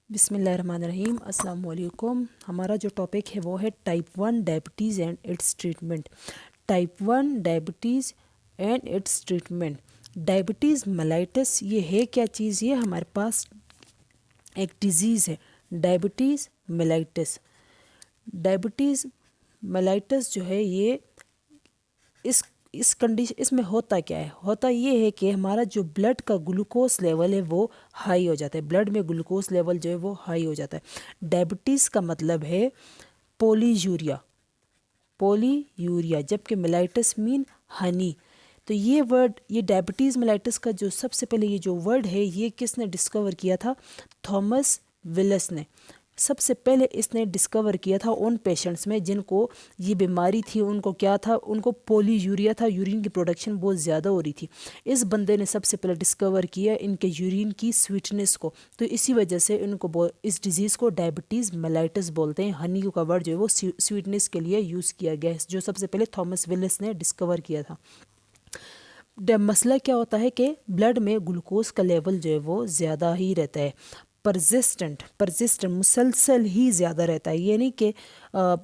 بسم اللہ الرحمن الرحیم۔ السلام علیکم۔ ہمارا جو ٹاپک ہے وہ ہے type 1 diabetes and its treatment. Type 1 diabetes and its treatment. Diabetes mellitus یہ ہے کیا چیز؟ یہ ہمارے پاس ایک ڈیزیز ہے، ڈائبٹیز ملائٹس۔ ڈائبٹیز ملائٹس جو ہے یہ اس کنڈیشن اس میں ہوتا کیا ہے؟ ہوتا یہ ہے کہ ہمارا جو بلڈ کا گلوکوز لیول ہے وہ ہائی ہو جاتا ہے، بلڈ میں گلوکوز لیول جو ہے وہ ہائی ہو جاتا ہے۔ ڈائبٹیز کا مطلب ہے پولی یوریا، جبکہ ملائٹس مین ہنی۔ تو یہ ورڈ، یہ ڈائبٹیز ملائٹس کا جو سب سے پہلے یہ جو ورڈ ہے یہ کس نے ڈسکور کیا تھا؟ تھامس ویلس نے۔ سب سے پہلے اس نے ڈسکور کیا تھا ان پیشنٹس میں جن کو یہ بیماری تھی، ان کو کیا تھا؟ ان کو پولی یوریا تھا، یورین کی پروڈکشن بہت زیادہ ہو رہی تھی۔ اس بندے نے سب سے پہلے ڈسکور کیا ان کے یورین کی سویٹنس کو، تو اسی وجہ سے ان کو اس ڈیزیز کو ڈائبٹیز ملائٹس بولتے ہیں۔ ہنی کا ورڈ جو ہے وہ سویٹنس کے لیے یوز کیا گیا ہے، جو سب سے پہلے تھامس ویلس نے ڈسکور کیا تھا۔ مسئلہ کیا ہوتا ہے کہ بلڈ میں گلوکوز کا لیول جو ہے وہ زیادہ ہی رہتا ہے، پرزسٹنٹ مسلسل ہی زیادہ رہتا ہے۔ یہ نہیں کہ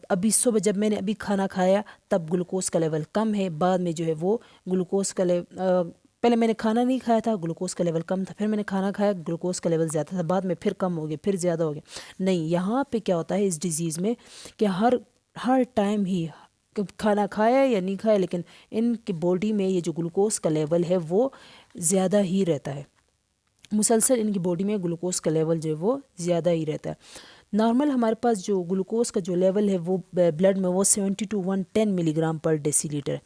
ابھی صبح جب میں نے ابھی کھانا کھایا تب گلوکوز کا لیول کم ہے، بعد میں جو ہے وہ گلوکوز کا پہلے میں نے کھانا نہیں کھایا تھا، گلوکوز کا لیول کم تھا، پھر میں نے کھانا کھایا، گلوکوز کا لیول زیادہ تھا، بعد میں پھر کم ہو گیا، پھر زیادہ ہو گیا۔ نہیں، یہاں پہ کیا ہوتا ہے اس ڈیزیز میں کہ ہر ٹائم ہی کھانا کھایا یا نہیں کھایا لیکن ان کی باڈی میں یہ جو گلوکوز کا لیول ہے وہ زیادہ ہی رہتا ہے، مسلسل ان کی باڈی میں گلوکوز کا لیول جو ہے وہ زیادہ ہی رہتا ہے۔ نارمل ہمارے پاس جو گلوکوز کا جو لیول ہے وہ بلڈ میں وہ 70 to 110 ملی گرام پر ڈیسی لیٹر ہے۔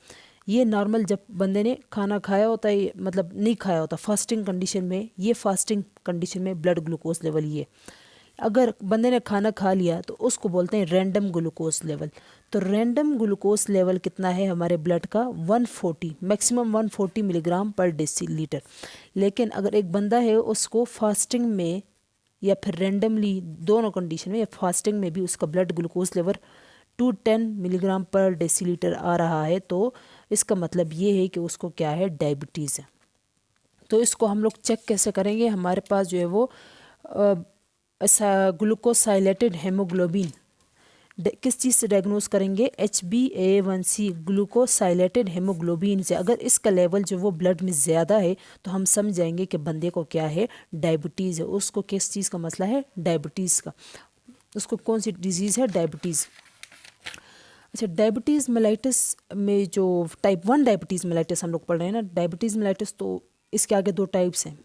یہ نارمل جب بندے نے کھانا کھایا ہوتا ہے، مطلب نہیں کھایا ہوتا، فاسٹنگ کنڈیشن میں، یہ فاسٹنگ کنڈیشن میں بلڈ گلوکوز لیول یہ۔ اگر بندے نے کھانا کھا لیا تو اس کو بولتے ہیں رینڈم گلوکوز لیول۔ تو رینڈم گلوکوز لیول کتنا ہے ہمارے بلڈ کا؟ 140، میکسیمم 140 ملی گرام پر ڈیسی لیٹر۔ لیکن اگر ایک بندہ ہے اس کو فاسٹنگ میں یا پھر رینڈملی دونوں کنڈیشن میں، یا فاسٹنگ میں بھی اس کا بلڈ گلوکوز لیول 210 ملی گرام پر ڈیسی لیٹر آ رہا ہے، تو اس کا مطلب یہ ہے کہ اس کو کیا ہے؟ ڈائبٹیز ہے۔ تو اس کو ہم لوگ چیک کیسے کریں گے؟ ہمارے پاس جو ہے وہ گلوکوسائلیٹڈ ہیموگلوبین کس چیز سے ڈائگنوز کریں گے؟ HbA1c گلوکوسائلیٹڈ ہیموگلوبین سے۔ اگر اس کا لیول جو وہ بلڈ میں زیادہ ہے تو ہم سمجھ جائیں گے کہ بندے کو کیا ہے؟ ڈائبٹیز ہے۔ اس کو کس چیز کا مسئلہ ہے؟ ڈائبٹیز کا۔ اس کو کون سی ڈیزیز ہے؟ ڈائبٹیز۔ اچھا، ڈائبٹیز ملائٹس میں جو ٹائپ 1 ڈائبٹیز ملائٹس ہم لوگ پڑھ رہے ہیں نا، ڈائبٹیز ملائٹس تو اس کے آگے 2 ٹائپس ہیں۔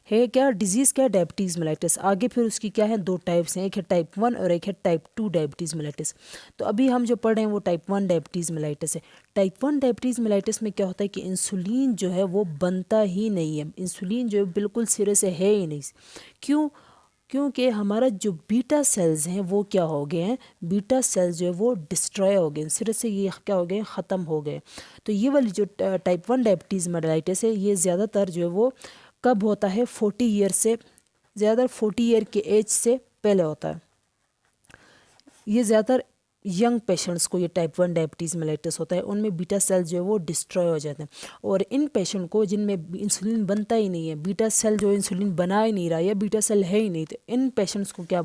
ہے کیا ڈیزیز؟ کیا ڈائبٹیز ملائٹس، آگے پھر اس کی کیا ہے؟ 2 ٹائپس ہیں، ایک ہے ٹائپ 1 اور ایک ہے ٹائپ 2 ڈائبٹیز ملائٹس۔ تو ابھی ہم جو پڑھ رہے ہیں وہ ٹائپ 1 ڈائبٹیز ملائٹس ہے۔ ٹائپ 1 ڈائبٹیز ملائٹس میں کیا ہوتا ہے کہ انسولین جو ہے وہ بنتا ہی نہیں ہے، انسولین جو ہے بالکل سرے سے ہے ہی نہیں۔ کیونکہ ہمارا جو بیٹا سیلز ہیں وہ کیا ہو گئے ہیں؟ بیٹا سیلز جو ہے وہ ڈسٹرائے ہو گئے ہیں، سرے سے یہ کیا ہو گئے؟ ختم ہو گئے۔ تو یہ والی جو ٹائپ 1 ڈائبٹیز ملائٹس ہے یہ زیادہ تر جو ہے وہ کب ہوتا ہے؟ 40 ایئر سے زیادہ، 40 ایئر کے ایج سے پہلے ہوتا ہے۔ یہ زیادہ تر ینگ پیشنٹس کو یہ ٹائپ 1 ڈائبٹیز ملائٹس ہوتا ہے، ان میں بیٹا سیل جو ہے وہ ڈسٹرائے ہو جاتے ہیں۔ اور ان پیشنٹ کو جن میں انسولین بنتا ہی نہیں ہے، بیٹا سیل جو انسولین بنا ہی نہیں رہا یا بیٹا سیل ہے ہی نہیں، تو ان پیشنٹس کو کیا،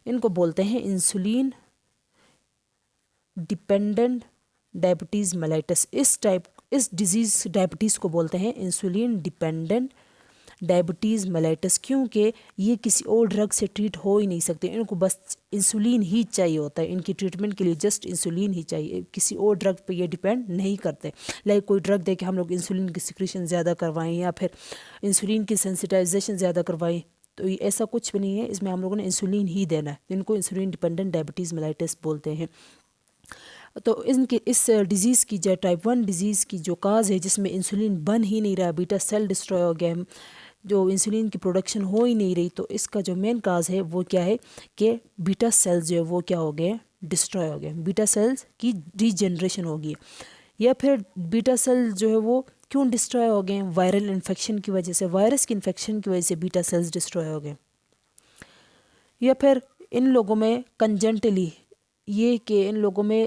ان کو بولتے ہیں انسولین ڈیپینڈنٹ ڈائبٹیز ملائٹس۔ اس ڈیزیز ڈائبٹیز کو بولتے ہیں انسولین ڈیپینڈنٹ ڈائبٹیز ملائٹس، کیونکہ یہ کسی اور ڈرگ سے ٹریٹ ہو ہی نہیں سکتے، ان کو بس انسولین ہی چاہیے ہوتا ہے، ان کی ٹریٹمنٹ کے لیے جسٹ انسولین ہی چاہیے، کسی اور ڈرگ پہ یہ ڈیپینڈ نہیں کرتے۔ لائک کوئی ڈرگ دے کے ہم لوگ انسولین کی سیکریشن زیادہ کروائیں یا پھر انسولین کی سینسیٹائزیشن زیادہ کروائیں، تو یہ ایسا کچھ بھی نہیں ہے، اس میں ہم لوگوں نے انسولین ہی دینا ہے، ان کو انسولین ڈیپینڈنٹ ڈائبٹیز ملائٹس بولتے ہیں۔ تو اس ڈیزیز کی جو ٹائپ 1 ڈیزیز کی جو کاز ہے جس میں انسولین بن ہی نہیں رہا، بیٹا سیل ڈسٹرائے ہو گیا، جو انسولین کی پروڈکشن ہو ہی نہیں رہی، تو اس کا جو مین کاز ہے وہ کیا ہے کہ بیٹا سیلز جو ہے وہ کیا ہو گئے؟ ڈسٹرائے ہو گئے، بیٹا سیلز کی ڈی جنریشن ہو گئی۔ یا پھر بیٹا سیل جو ہے وہ کیوں ڈسٹرائے ہو گئے؟ وائرل انفیکشن کی وجہ سے، وائرس کی انفیکشن کی وجہ سے بیٹا سیلز ڈسٹرائے ہو گئے۔ یا پھر ان لوگوں میں کنجنٹلی یہ کہ ان لوگوں میں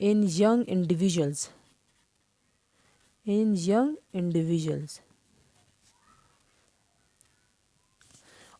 in young individuals,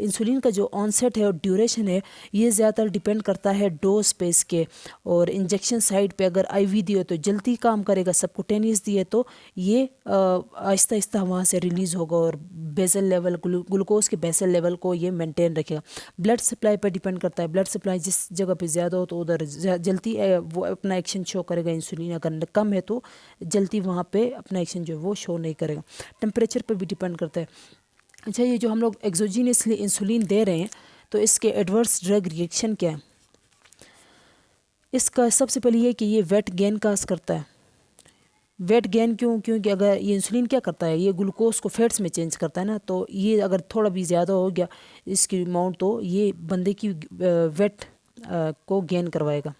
انسولین کا جو آنسیٹ ہے اور ڈیوریشن ہے یہ زیادہ تر ڈیپینڈ کرتا ہے ڈوز پہ اس کے، اور انجیکشن سائٹ پہ اگر آئی وی دیے تو جلدی کام کرے گا، سبکوٹینیس دیے تو یہ آہستہ آہستہ وہاں سے ریلیز ہوگا اور بیزل لیول گلوکوز کے بیزل لیول کو یہ مینٹین رکھے گا۔ بلڈ سپلائی پہ ڈیپینڈ کرتا ہے، بلڈ سپلائی جس جگہ پہ زیادہ ہو تو ادھر جلدی وہ اپنا ایکشن شو کرے گا، انسولین اگر کم ہے تو جلدی وہاں پہ اپنا ایکشن جو ہے وہ شو نہیں کرے گا۔ ٹمپریچر پہ بھی ڈیپینڈ کرتا ہے۔ اچھا، یہ جو ہم لوگ ایگزوجینسلی انسولین دے رہے ہیں تو اس کے ایڈورس ڈرگ ریئیکشن کیا ہے؟ اس کا سب سے پہلے یہ کہ یہ ویٹ گین کاز کرتا ہے۔ ویٹ گین کیونکہ اگر یہ انسولین کیا کرتا ہے، یہ گلوکوز کو فیٹس میں چینج کرتا ہے نا، تو یہ اگر تھوڑا بھی زیادہ ہو گیا اس کی اماؤنٹ تو یہ بندے کی ویٹ کو گین کروائے گا،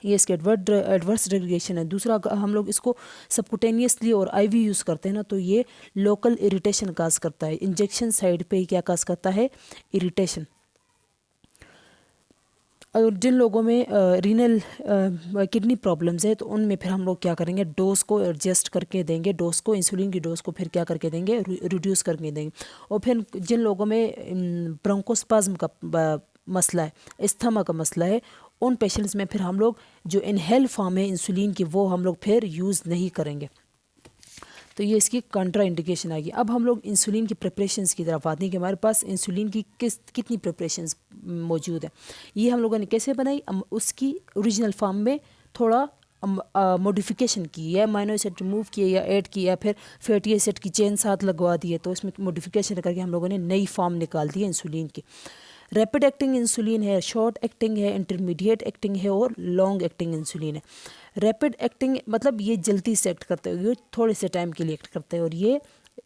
یہ اس کے ایڈورس ریگولیشن ہے۔ دوسرا ہم لوگ اس کو سبکوٹینیسلی اور آئی وی یوز کرتے ہیں نا تو یہ لوکل اریٹیشن کاز کرتا ہے، انجیکشن سائڈ پہ ہی کیا کاز کرتا ہے، اریٹیشن۔ اور جن لوگوں میں رینل کڈنی پرابلمز ہے تو ان میں پھر ہم لوگ کیا کریں گے، ڈوز کو ایڈجسٹ کر کے دیں گے، ڈوز کو انسولین کی ڈوز کو پھر کیا کر کے دیں گے، ریڈیوس کر کے دیں گے۔ اور پھر جن لوگوں میں برونکوسپازم کا مسئلہ ہے، استھما کا مسئلہ ہے، ان پیشنٹس میں پھر ہم لوگ جو انہیل فارم ہے انسولین کی وہ ہم لوگ پھر یوز نہیں کریں گے، تو یہ اس کی کنٹرا انڈیکیشن آئے گی۔ اب ہم لوگ انسولین کی پریپریشنز کی طرف آتے ہیں کہ ہمارے پاس انسولین کی کتنی پریپریشنز موجود ہیں۔ یہ ہم لوگوں نے کیسے بنائی، اس کی اوریجنل فارم میں تھوڑا موڈیفیکیشن کی، یا امینو ایسڈ ریموو کیے یا ایڈ کیا، یا پھر فیٹی ایسڈ کی چین ساتھ لگوا دیے، تو اس میں موڈیفیکیشن کر کے ہم لوگوں نے نئی فارم نکال دی ہے انسولین کی۔ ریپڈ ایکٹنگ انسولین ہے، شارٹ ایکٹنگ ہے، انٹرمیڈیٹ ایکٹنگ ہے اور لانگ ایکٹنگ انسولین ہے۔ ریپڈ ایکٹنگ مطلب یہ جلدی سے ایکٹ کرتا ہے، یہ تھوڑے سے ٹائم کے لیے ایکٹ کرتا ہے، اور یہ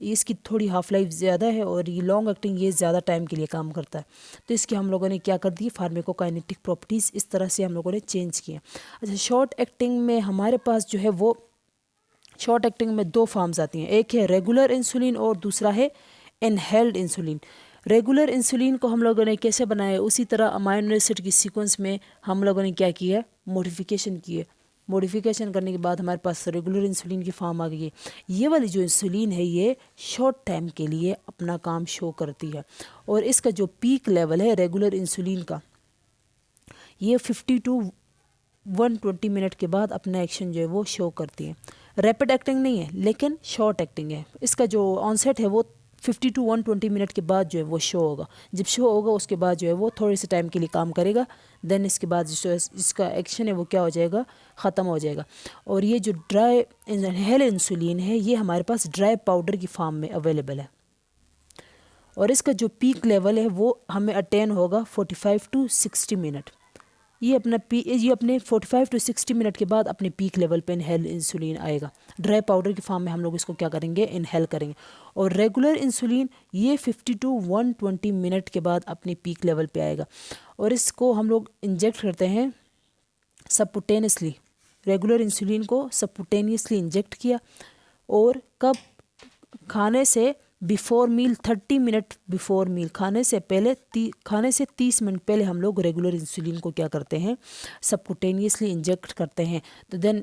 اس کی تھوڑی ہاف لائف زیادہ ہے، اور یہ لانگ ایکٹنگ یہ زیادہ ٹائم کے لیے کام کرتا ہے۔ تو اس کی ہم لوگوں نے کیا کر دی، فارمیکوکائنیٹک پراپرٹیز اس طرح سے ہم لوگوں نے چینج کی ہیں۔ اچھا، شارٹ ایکٹنگ میں ہمارے پاس جو ہے وہ شارٹ ایکٹنگ میں دو فارمز آتی ہیں، ایک ہے ریگولر انسولین اور دوسرا ہے انہیلڈ انسولین۔ ریگولر انسولین کو ہم لوگوں نے کیسے بنایا، اسی طرح امینو ایسڈ کی سیکوینس میں ہم لوگوں نے کیا کیا ہے، موڈیفیکیشن کی ہے۔ موڈیفیکیشن کرنے کے بعد ہمارے پاس ریگولر انسولین کی فارم آ گئی ہے۔ یہ والی جو انسولین ہے یہ شارٹ ٹائم کے لیے اپنا کام شو کرتی ہے، اور اس کا جو پیک لیول ہے ریگولر انسولین کا یہ 50 to 120 منٹ کے بعد اپنا ایکشن جو ہے وہ شو کرتی ہے۔ ریپڈ ایکٹنگ نہیں ہے لیکن شارٹ ایکٹنگ ہے، اس کا جو آنسیٹ ہے وہ 50 to 120 منٹ کے بعد جو ہے وہ شو ہوگا۔ جب شو ہوگا اس کے بعد جو ہے وہ تھوڑے سے ٹائم کے لیے کام کرے گا، دین اس کے بعد اس کا ایکشن ہے وہ کیا ہو جائے گا، ختم ہو جائے گا۔ اور یہ جو ڈرائی انہیل انسولین ہے یہ ہمارے پاس ڈرائی پاؤڈر کی فارم میں اویلیبل ہے، اور اس کا جو پیک لیول ہے وہ ہمیں اٹین ہوگا 45 to 60 منٹ۔ یہ اپنے 45 to 60 منٹ کے بعد اپنے پیک لیول پہ انہیل انسولین آئے گا۔ ڈرائی پاؤڈر کی فارم میں ہم لوگ اس کو کیا کریں گے، انہیل کریں گے۔ اور ریگولر انسولین یہ 50 to 120 منٹ کے بعد اپنے پیک لیول پہ آئے گا، اور اس کو ہم لوگ انجیکٹ کرتے ہیں سبکوٹینیسلی۔ ریگولر انسولین کو سبکوٹینیسلی انجیکٹ کیا، اور کب، کھانے سے بیفور میل 30 منٹ بیفور میل، کھانے سے 30 منٹ پہلے ہم لوگ ریگولر انسولین کو کیا کرتے ہیں، سبکوٹینیسلی انجیکٹ کرتے ہیں۔ تو دین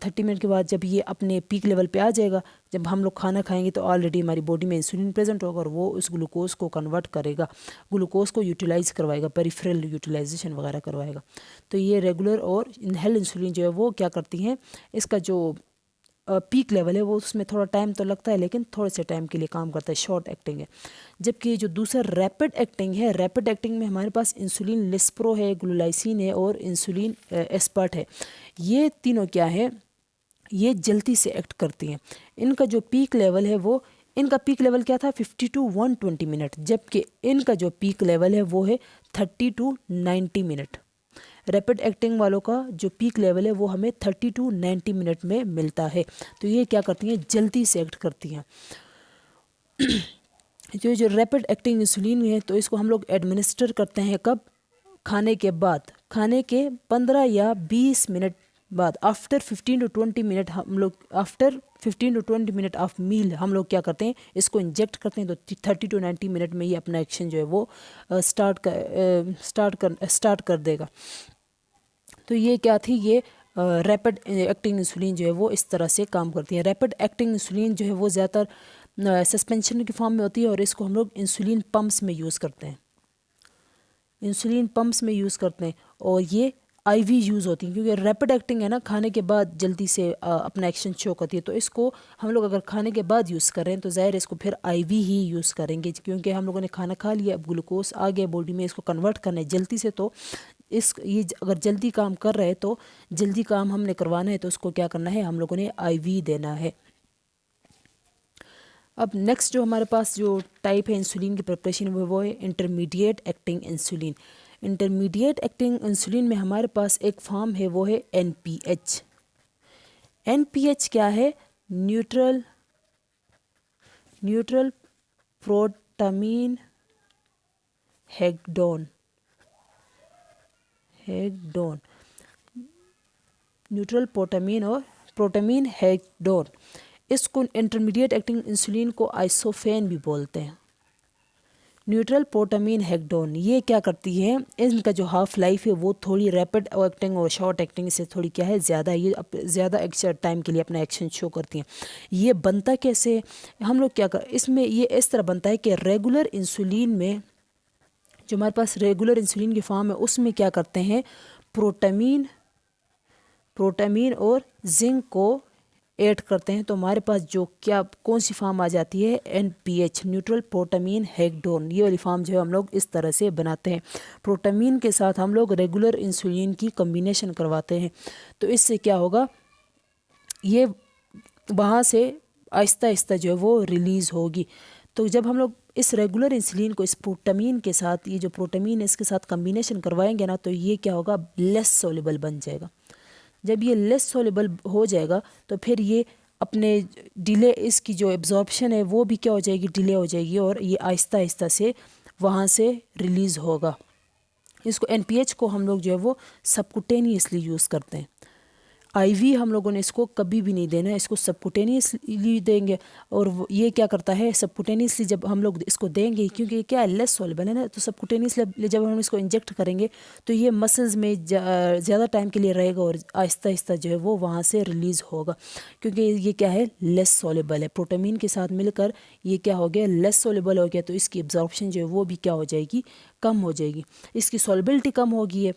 30 منٹ کے بعد جب یہ اپنے پیک لیول پہ آ جائے گا، جب ہم لوگ کھانا کھائیں گے تو آلریڈی ہماری باڈی میں انسولین پریزنٹ ہوگا، اور وہ اس گلوکوز کو کنورٹ کرے گا، گلوکوز کو یوٹیلائز کروائے گا، پیریفرل یوٹیلائزیشن وغیرہ کروائے گا۔ تو یہ ریگولر اور انہیل انسولین جو ہے وہ کیا کرتی ہیں، اس کا جو پیک لیول ہے وہ اس میں تھوڑا ٹائم تو لگتا ہے لیکن تھوڑے سے ٹائم کے لیے کام کرتا ہے، شارٹ ایکٹنگ ہے۔ جبکہ جو دوسرا ریپڈ ایکٹنگ ہے، ریپڈ ایکٹنگ میں ہمارے پاس انسولین لیسپرو ہے، گلولائسین ہے اور انسولین ایسپرٹ ہے۔ یہ تینوں کیا ہے، یہ جلدی سے ایکٹ کرتی ہیں۔ ان کا جو پیک لیول ہے وہ، ان کا پیک لیول کیا تھا 50 to 120 منٹ، جبکہ ان کا جو پیک لیول ہے وہ ہے 30 to 90 منٹ۔ ریپڈ ایکٹنگ والوں کا جو پیک لیول ہے وہ ہمیں 30 to 90 منٹ میں ملتا ہے۔ تو یہ کیا کرتی ہیں، جلدی سے ایکٹ کرتی ہیں۔ جو ریپڈ ایکٹنگ انسولین ہے تو اس کو ہم لوگ ایڈمنسٹر کرتے ہیں کب، کھانے کے بعد، کھانے کے 15 یا 20 منٹ بعد، آفٹر 15 to 20 منٹ ہم لوگ، آفٹر 15 to 20 منٹ آف میل ہم لوگ کیا کرتے ہیں، اس کو انجیکٹ کرتے ہیں، تو 30 to 90 منٹ میں یہ اپنا ایکشن جو ہے وہ اسٹارٹ کر دے گا۔ تو یہ کیا تھی، یہ ریپڈ ایکٹنگ انسولین جو ہے وہ اس طرح سے کام کرتی ہے۔ ریپڈ ایکٹنگ انسولین جو ہے وہ زیادہ تر سسپینشن کی فارم میں ہوتی ہے اور اس کو ہم لوگ انسولین پمپس میں یوز کرتے ہیں، انسولین پمپس میں یوز کرتے ہیں، اور یہ آئی وی یوز ہوتی ہیں کیونکہ ریپڈ ایکٹنگ ہے نا، کھانے کے بعد جلدی سے اپنا ایکشن شو کرتی ہے، تو اس کو ہم لوگ اگر کھانے کے بعد یوز کر رہے ہیں تو ظاہر اس کو پھر آئی وی ہی یوز کریں گے، کیونکہ ہم لوگوں نے کھانا کھا لیا، اب گلوکوز آ گیا باڈی میں، اس کو کنورٹ کرنا ہے جلدی سے، تو یہ اگر جلدی کام کر رہے تو جلدی کام ہم نے کروانا ہے تو اس کو کیا کرنا ہے، ہم لوگوں نے آئی وی دینا ہے۔ اب نیکسٹ جو ہمارے پاس جو ٹائپ ہے انسولین کی پریپریشن وہ ہے intermediate acting insulin. Intermediate acting insulin میں ہمارے پاس ایک فارم ہے، وہ ہے N P H. N P H کیا ہے؟ نیوٹرل پروٹامین ہیگڈون، نیوٹرل پروٹامین ہیگڈون، اس کو انٹرمیڈیٹ ایکٹنگ انسولین کو آئسوفین بھی بولتے ہیں۔ نیوٹرل پروٹامین ہیگڈون یہ کیا کرتی ہے، ان کا جو ہاف لائف ہے وہ تھوڑی ریپڈ ایکٹنگ اور شارٹ ایکٹنگ سے تھوڑی کیا ہے زیادہ، یہ زیادہ ٹائم کے لیے اپنا ایکشن شو کرتی ہیں۔ یہ بنتا کیسے، ہم لوگ کیا اس میں یہ اس طرح بنتا ہے کہ ریگولر انسولین میں جو ہمارے پاس ریگولر انسولین کی فارم ہے اس میں کیا کرتے ہیں، پروٹامین اور زنک کو ایڈ کرتے ہیں، تو ہمارے پاس جو کون سی فارم آ جاتی ہے، این پی ایچ، نیوٹرل پروٹامین ہیگڈون۔ یہ والی فارم جو ہے ہم لوگ اس طرح سے بناتے ہیں، پروٹامین کے ساتھ ہم لوگ ریگولر انسولین کی کمبینیشن کرواتے ہیں، تو اس سے کیا ہوگا، یہ وہاں سے آہستہ آہستہ جو ہے وہ ریلیز ہوگی۔ تو جب ہم لوگ اس ریگولر انسولین کو اس پروٹامین کے ساتھ، یہ جو پروٹامین ہے اس کے ساتھ کمبینیشن کروائیں گے نا، تو یہ کیا ہوگا، لیس سولیبل بن جائے گا۔ جب یہ لیس سولیبل ہو جائے گا تو پھر یہ اپنے ڈیلے، اس کی جو ایبزارپشن ہے وہ بھی کیا ہو جائے گی، ڈیلے ہو جائے گی، اور یہ آہستہ آہستہ سے وہاں سے ریلیز ہوگا۔ اس کو این پی ایچ کو ہم لوگ جو ہے وہ سبکوٹینیسلی یوز کرتے ہیں، آئی وی ہم لوگوں نے اس کو کبھی بھی نہیں دینا ہے، اس کو سبکوٹینیسلی دیں گے، اور یہ کیا کرتا ہے، سبکوٹینیسلی جب ہم لوگ اس کو دیں گے، کیونکہ یہ کیا ہے، لیس سولیبل ہے نا، تو سبکوٹینیسلی جب ہم اس کو انجیکٹ کریں گے تو یہ مسلز میں زیادہ ٹائم کے لیے رہے گا، اور آہستہ آہستہ جو ہے وہ وہاں سے ریلیز ہوگا، کیونکہ یہ کیا ہے، لیس سولیبل ہے، پروٹامین کے ساتھ مل کر یہ کیا ہو گیا، لیس سولیبل ہو گیا، تو اس کی ایبزارپشن جو ہے وہ بھی کیا ہو جائے گی، کم ہو جائے گی، اس کی سولیبلٹی کم ہوگی ہے،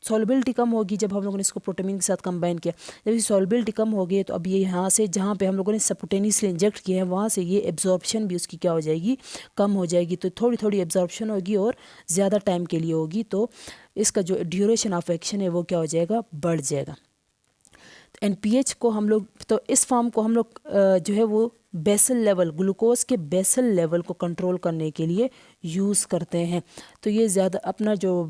سولیبلٹی کم ہوگی جب ہم لوگوں نے اس کو پروٹامین کے ساتھ کمبائن کیا، جب یہ سولیبلٹی کم ہوگی تو اب یہ یہاں سے جہاں پہ ہم لوگوں نے سبکوٹینیسلی انجیکٹ کیا ہے وہاں سے یہ ایبزارپشن بھی اس کی کیا ہو جائے گی، کم ہو جائے گی، تو تھوڑی تھوڑی ایبزارپشن ہوگی اور زیادہ ٹائم کے لیے ہوگی، تو اس کا جو ڈیوریشن آف ایکشن ہے وہ کیا ہو جائے گا، بڑھ جائے گا۔ این پی ایچ کو ہم لوگ، تو اس فارم کو ہم لوگ جو ہے وہ بیسل لیول، گلوکوز کے بیسل لیول کو کنٹرول کرنے کے لیے یوز کرتے ہیں، تو یہ زیادہ اپنا جو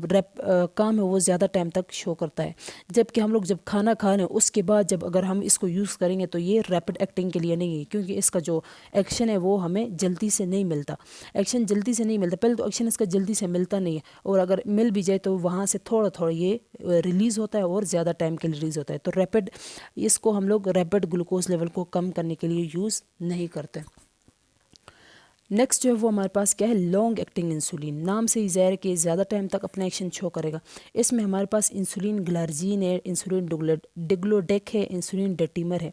کام ہے وہ زیادہ ٹائم تک شو کرتا ہے، جبکہ ہم لوگ جب کھانا کھانے اس کے بعد جب اگر ہم اس کو یوز کریں گے تو یہ ریپڈ ایکٹنگ کے لیے نہیں ہے، کیونکہ اس کا جو ایکشن ہے وہ ہمیں جلدی سے نہیں ملتا، ایکشن جلدی سے نہیں ملتا، پہلے تو ایکشن اس کا جلدی سے ملتا نہیں ہے، اور اگر مل بھی جائے تو وہاں سے تھوڑا تھوڑا یہ ریلیز ہوتا ہے اور زیادہ ٹائم کے لیے ریلیز ہوتا ہے، تو ریپڈ اس کو ہم لوگ ریپڈ گلوکوز لیول کو کم کرنے کے لیے یوز نہیں کرتے۔ نیکسٹ جو ہے وہ ہمارے پاس کیا ہے، لانگ ایکٹنگ انسولین، نام سے ہی ظاہر ہے کہ زیادہ ٹائم تک اپنا ایکشن شو کرے گا، اس میں ہمارے پاس انسولین گلارجین ہے، انسولین ڈگلوڈیک ہے، انسولین ڈیٹیمر ہے،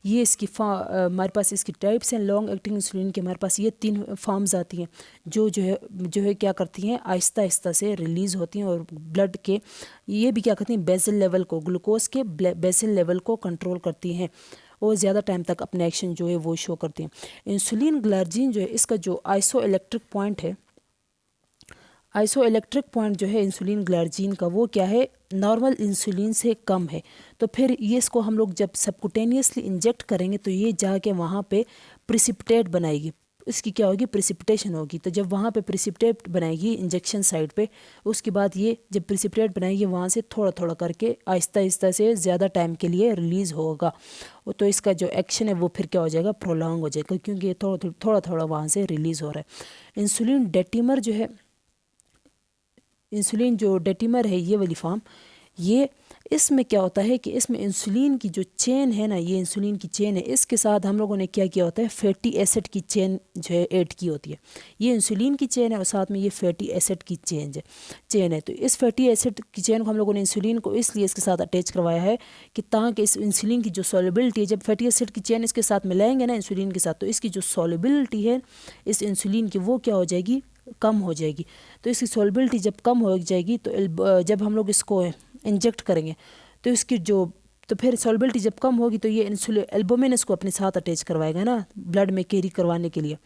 یہ اس کی ہمارے پاس اس کی ٹائپس ہیں، لانگ ایکٹنگ انسولین کے ہمارے پاس یہ 3 فارمز آتی ہیں جو ہے کیا کرتی ہیں، آہستہ آہستہ سے ریلیز ہوتی ہیں، اور بلڈ کے یہ بھی کیا کرتی ہیں، بیسل لیول کو، گلوکوز کے بیسل لیول کو کنٹرول کرتی ہیں، اور زیادہ ٹائم تک اپنا ایکشن جو ہے وہ شو کرتے ہیں۔ انسولین گلارجین جو ہے اس کا جو آئسو الیکٹرک پوائنٹ ہے، آئسو الیکٹرک پوائنٹ جو ہے انسولین گلارجین کا وہ کیا ہے، نارمل انسولین سے کم ہے، تو پھر یہ اس کو ہم لوگ جب سبکوٹینیسلی انجیکٹ کریں گے تو یہ جا کے وہاں پہ پریسپٹیٹ بنائے گی، اس کی کیا ہوگی، پریسپٹیشن ہوگی، تو جب وہاں پہ پریسپٹیٹ بنائے گی انجیکشن سائٹ پہ، اس کے بعد یہ جب پریسپٹیٹ بنائے گی وہاں سے تھوڑا تھوڑا کر کے آہستہ آہستہ سے زیادہ ٹائم کے لیے ریلیز ہوگا، تو اس کا جو ایکشن ہے وہ پھر کیا ہو جائے گا، پرولونگ ہو جائے گا، کیونکہ یہ تھوڑا تھوڑا وہاں سے ریلیز ہو رہا ہے۔ انسولین ڈیٹیمر جو ہے، انسولین جو ڈیٹیمر ہے یہ والی فارم، یہ اس میں کیا ہوتا ہے کہ اس میں انسولین کی جو چین ہے نا، یہ انسولین کی چین ہے، اس کے ساتھ ہم لوگوں نے کیا کیا ہوتا ہے، فیٹی ایسڈ کی چین جو ہے ایڈ کی ہوتی ہے. یہ انسولین کی چین ہے اور ساتھ میں یہ فیٹی ایسڈ کی چین ہے. تو اس فیٹی ایسڈ کی چین کو ہم لوگوں نے انسولین کو اس لیے اس کے ساتھ اٹیچ کروایا ہے کہ تاکہ اس انسولین کی جو سولیبلٹی ہے، جب فیٹی ایسڈ کی چین اس کے ساتھ ملائیں گے نا انسولین کے ساتھ، تو اس کی جو سولیبلٹی ہے اس انسولین کی وہ کیا ہو جائے گی، کم ہو جائے گی. تو اس کی سولیبلٹی جب کم ہو جائے گی تو جب ہم لوگ اس کو انجیکٹ کریں گے تو اس کی تو پھر سولیبلٹی جب کم ہوگی تو یہ البومن اس کو اپنے ساتھ اٹیچ کروائے گا نا بلڈ میں کیری کروانے کے لیے.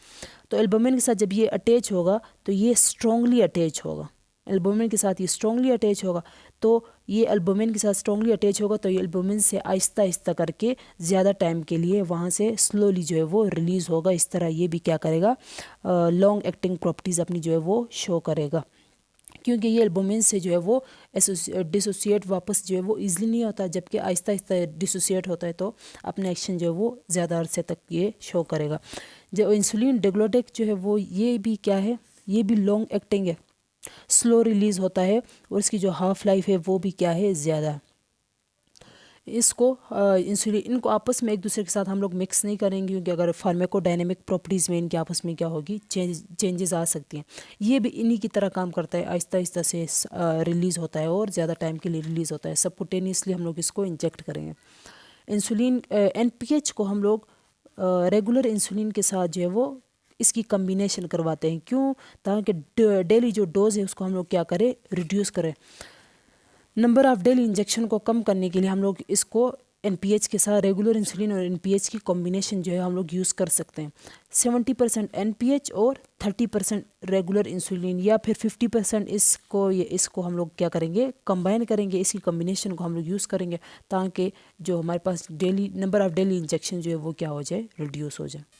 تو البومن کے ساتھ جب یہ اٹیچ ہوگا تو یہ اسٹرانگلی اٹیچ ہوگا، البومن کے ساتھ یہ اسٹرانگلی اٹیچ ہوگا. تو یہ البومن کے ساتھ اسٹرانگلی اٹیچ ہوگا تو یہ البومن سے آہستہ آہستہ کر کے زیادہ ٹائم کے لیے وہاں سے سلولی جو ہے وہ ریلیز ہوگا. اس طرح یہ بھی کیا کرے گا، لانگ ایکٹنگ پراپرٹیز اپنی جو ہے وہ شو کرے گا، کیونکہ یہ البومن سے جو ہے وہ ڈسوسیٹ واپس جو ہے وہ ایزلی نہیں ہوتا، جبکہ آہستہ آہستہ ڈسوسیٹ ہوتا ہے تو اپنے ایکشن جو ہے وہ زیادہ عرصے تک یہ شو کرے گا. جو انسولین ڈیگلوڈیک جو ہے وہ یہ بھی کیا ہے، یہ بھی لانگ ایکٹنگ ہے، سلو ریلیز ہوتا ہے اور اس کی جو ہاف لائف ہے وہ بھی کیا ہے، زیادہ ہے. اس کو انسولین ان کو آپس میں ایک دوسرے کے ساتھ ہم لوگ مکس نہیں کریں گے، کیونکہ اگر فارمیکو ڈائنامک پراپرٹیز میں ان کے آپس میں کیا ہوگی، چینجز آ سکتی ہیں. یہ بھی انہی کی طرح کام کرتا ہے، آہستہ آہستہ سے ریلیز ہوتا ہے اور زیادہ ٹائم کے لیے ریلیز ہوتا ہے. سبکوٹینیسلی ہم لوگ اس کو انجیکٹ کریں گے. انسولین NPH کو ہم لوگ ریگولر انسولین کے ساتھ جو ہے وہ اس کی کمبینیشن کرواتے ہیں. کیوں؟ تاکہ ڈیلی جو ڈوز ہے اس کو ہم لوگ کیا کریں، ریڈیوس کریں. نمبر آف ڈیلی انجیکشن کو کم کرنے کے لیے ہم لوگ اس کو NPH کے ساتھ ریگولر انسولین اور NPH کی کمبینیشن جو ہے ہم لوگ یوز کر سکتے ہیں. 70% NPH اور 30% ریگولر انسولین، یا پھر 50% اس کو ہم لوگ کیا کریں گے، کمبائن کریں گے. اس کی کمبینیشن کو ہم لوگ یوز کریں گے تاکہ جو ہمارے پاس daily number of daily injection جو ہے وہ کیا ہو جائے، ریڈیوس ہو جائے.